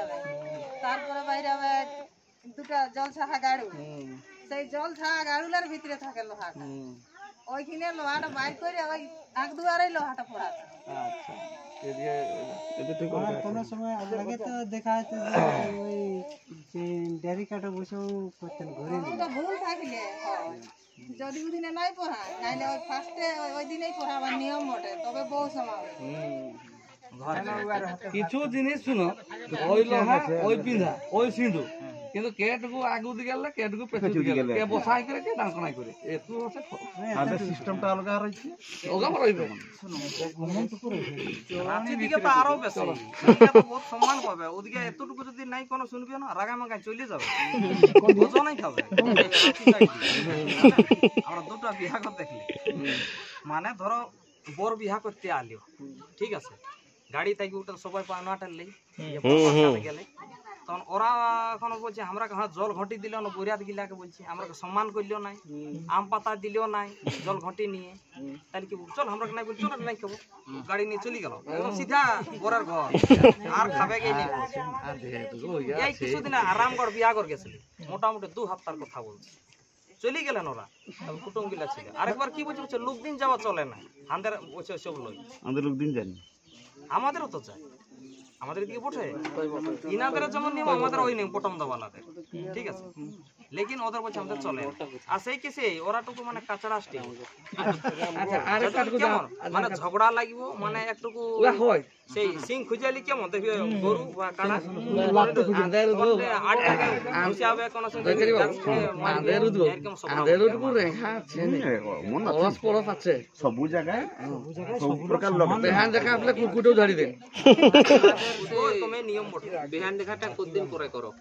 যাবে, তারপরে বাইরে হবে দুটা জল ছাহা গাড়ু, সেই জল ছাহা গাড়ুলার ভিতরে থাকে লোহাটা, ওইখানে লোহাটা বাইর করে ওই আগ দুয়ারে লোহাটা পড়াতে। আচ্ছা, কোনো সময় আগে তো দেখা যাচ্ছে ওই ডেরি কাটা বসেও করতেন ঘরে ভুল থাকলে যদি ওদিনে নাই পড়ায়, নাইলে ওই ফার্স্টে ওই দিনেই পড়াবার নিয়ম বটে, তবে বহু সময় কিছু জিনিস শুনো, ওই লোহা ওই পিঁধা ওই সিঁধু, কিন্তু কেটকু আগু দি গেলে কেটকু পেছু দি গেলে কে বসাই করে কে ডাঙ্কনাই করে এতু আছে আমাদের সিস্টেমটা আলাদা রইছে ওগা রইবে শুনো রাঁচি দিকে তো আরো বেশি এটা তো বহুত সম্মান পাবে, ওদিকে এতটুকু যদি নাই কোনো শুনবে না রাগা মাগা চলে যাবে, বুঝো নাই খাবে। আমরা দুটো বিয়া করতে দেখলি, মানে ধরো বড় বিয়া করতে আলিও, ঠিক আছে, গাড়ি তাই উঠে সবাই পাওয়া টানলেই গেলে তখন ওরা এখন বলছে আমরা জল ঘটি দিল না, বরিয়াত গিলাকে বলছে আমরা সম্মান করলেও নাই, আম পাতা দিলেও নাই, জল ঘটি নিয়ে তাহলে কি চল আমরা নাই বলছি, চল নাই খাবো, গাড়ি নিয়ে চলে গেল সিধা বরের ঘর, আর খাবে গে নেই। এই কিছুদিন আরামগড় বিয়া করে গেছিল, মোটামুটি 2 সপ্তাহের কথা বলছে, চলে গেলেন ওরা কুটুম গিলা ছিল। আরেকবার কি বলছে লোক দিন যাওয়া চলে না, আমাদের বলছে সব লই আমাদের লোক দিন জানি, আমাদেরও তো চাই, আমাদের দিকে পড়ে ইনাদের যেমন নিয়ম আমাদের ওই নিয়ম পটম দাওয়ালাদের, ঠিক আছে, লেকিন ওদের বলছে আমাদের চলে। আর সেই কেসে ওরাটুকু মানে কাঁচড়া আসছে, আচ্ছা আরেকটা কেমন মানে ঝগড়া লাগিব, মানে একটুকু সেই সিং খুঁজালি কেমন দেখবে গরু বা কাড়া আদের আট টাকা হিসাবে কোন আদের এরকম রেখা আছে মন পরস পরস আছে সবু জায়গায় সব প্রকার লোক বেহান দেখা আপনি কুকুটেও ঝাড়ি দেন। তুমি নিয়ম বটে বেহান দেখাটা কতদিন পরে করো?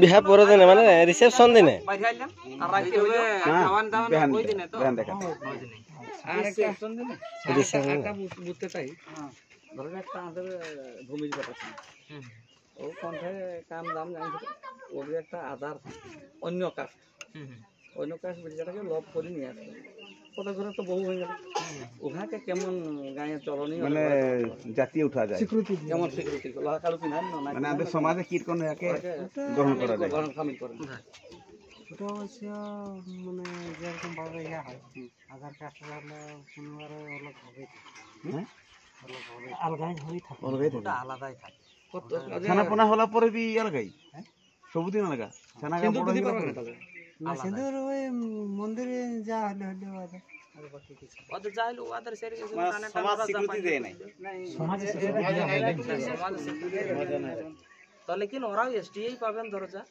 বিহার পরে দিনে মানে রিসেপশন দিনে বুঝতে চাই ধরেন একটা আমাদের ভূমির কথা ও কণ্ঠে কাম দাম জানি ওদের একটা আধার অন্য কাজ বেচাটাকে লভ করে নিয়ে আসবে, কত ঘরে তো বহু হয়ে গেল, ওখানে কেমন গায়ে চলনি মানে জাতীয় উঠা যায় স্বীকৃতি, কেমন স্বীকৃতি কালো পিন্ধান মানে আমাদের সমাজে কীর্তন গ্রহণ করা যায়, গ্রহণ সামিল করে ওটা অবশ্য মানে যেরকম ভাবে ইয়া হয় আধার কার্ড হলে কোনোবারে অলগ হবে, আলাদাই হয়ে থাকে, আলাদাই থাকে ছানাপোনা হলা পরে বি আলাগাই সবুদিন আলাগা ছানা বড় হয়ে গেল না সিঁদুর ওই মন্দিরে যা হলে হলে ওদের যা হলো ওদের সেরে গেছে, সমাজ স্বীকৃতি দেয় নাই, সমাজ তো লেকিন ওরাও এসটিই পাবেন দরজা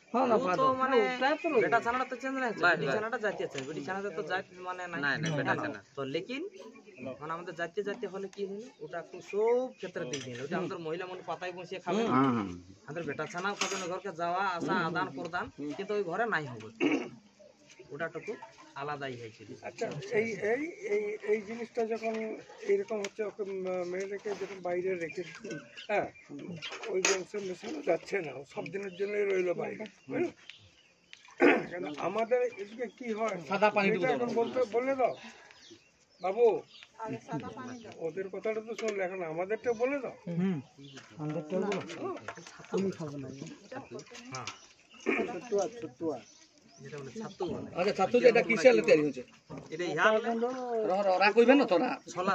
তো মানে বেটা ছানাটা তো চেঞ্জ নাই, বেটি ছানাটা জাতীয় আছে, বেটি ছানাটা তো জাতি মানে নাই বেটা ছানা তো, লেকিন মানে আমাদের জাতীয় হলে কি হলো ওটা খুব সব ক্ষেত্রে দিক দিন, ওটা আমাদের মহিলা মনে পাতায় বসিয়ে খাবে, আমাদের বেটা ছানাও খাবে, ঘরকে যাওয়া আসা আদান প্রদান, কিন্তু ওই ঘরে নাই হবে, ওটাটুকু আলাদাই হয়েছিল। আচ্ছা এই এই এই এই জিনিসটা যখন এইরকম হচ্ছে ওকে মেয়েটাকে যখন বাইরে রেখে হ্যাঁ ওই বংশের মেশানো যাচ্ছে না, সব দিনের জন্যই রইলো বাইরে, কেন আমাদের এদিকে কি হয় সাদা পানি এখন বলে দাও বাবু, ওদের কথাটা তো শুনলে, এখন আমাদেরটা বলে দাও, ছতুয়া আচ্ছা ছাতু যেটা কিসের তৈরি হচ্ছে এটা ইয়া ওরা কইবেন না তোরা ছলা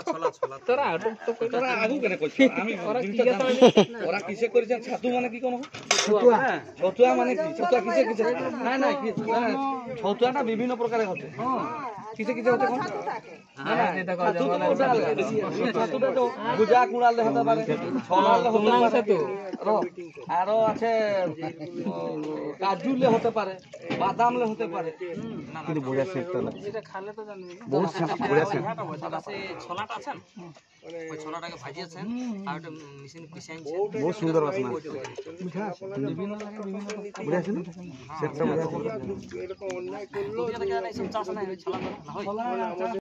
তোরা আগু কেন কইছ আমি ওরা কিসে করেছেন ছাতু মানে কি কোন ছতুয়া মানে কি ছতুয়া কিসে না কি ছতুয়াটা বিভিন্ন প্রকারের হচ্ছে কিসে হচ্ছে কোন ছাতুটা তো গুজা কুড়ালে হতে পারে, ছলালে হতে পারে, আরো আছে কাজুলে হতে পারে, বাদামলে হতে পারে, কিন্তু বোঝা সেটটা না এটা খালে তো জানবি বহুত বোঝা সেট আছে, ছলাটা আছেন ওই ছলাটাকে ভাজিয়েছেন আর ওটা মেশিনে পিষাইছেন, বহুত সুন্দর বাসনা বিভিন্ন বোঝা আছে সেটটা বোঝা এরকম অন্যায় করলো, এটা কেন এই সব চাষ নাই ছলা না হয়।